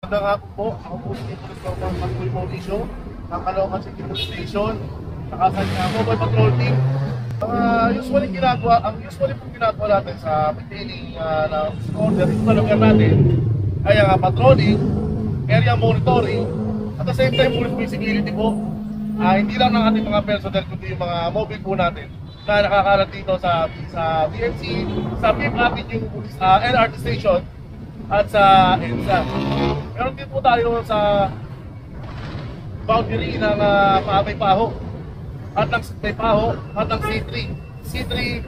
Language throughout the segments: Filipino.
Magandang hapon po. Ako po si Police Corporal Manuel Mauricio ng Caloocan City Police Station. Nakasanya mobile patrol team. Ang usually pong ginagawa natin sa maintaining ng order sa lugar natin ay ang patrolling, area monitoring, at the same time police visibility po. Hindi lang ng ating mga personnel kundi yung mga mobile po natin na nakakalat dito sa BMC, sa Fifth Avenue LRT Station at sa EDSA. Meron din po tayo sa boundary ng May Paho at ng May Paho at ng C3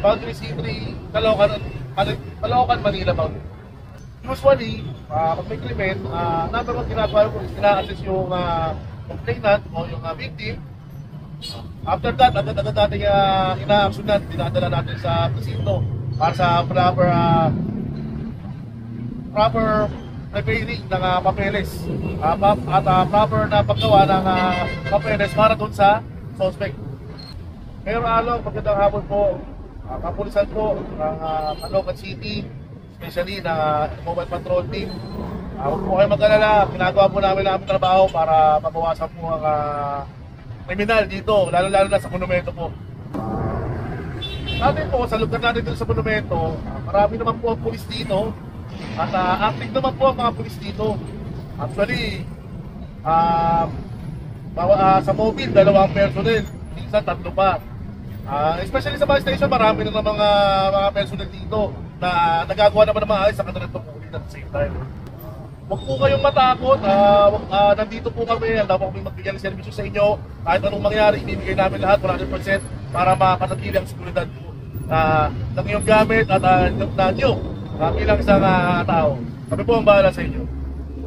boundary C3 Caloocan Manila boundary. Usually, pag may krimen, number one ginagawa ko is ina-assess yung complainant o yung victim. After that, agad-agad natin ina-actionan, dinadala natin sa presinto para sa proper preparing ng papeles at proper na paggawa ng papeles para dun sa suspect. Ngayon magandang hapon po, kapulisan po ng Caloocan City, especially na mobile patrol team. Huwag po kayo mag-alala, ginagawa po namin trabaho para mabawasan po ang kriminal dito, lalo-lalo na sa monumento po. Natin po, sa lugar natin dito sa monumento, marami naman po ang pulis dito at active naman po ang mga pulis dito. Actually, sa mobile, 2 personnel, minsan 3 pa. Especially sa mga station, marami na mga personnel dito na nagagawa naman ng maayos sa kanilang tungkulin at the same time. Huwag po kayong matakot, nandito po kami, handa po kami magbigay ng servisyo sa inyo. Kahit anong mangyari, ibibigay namin lahat 100% para makapanatili ang seguridad po ng iyong gamit at nyo bilang isang tao. Kami po ang bahala sa inyo.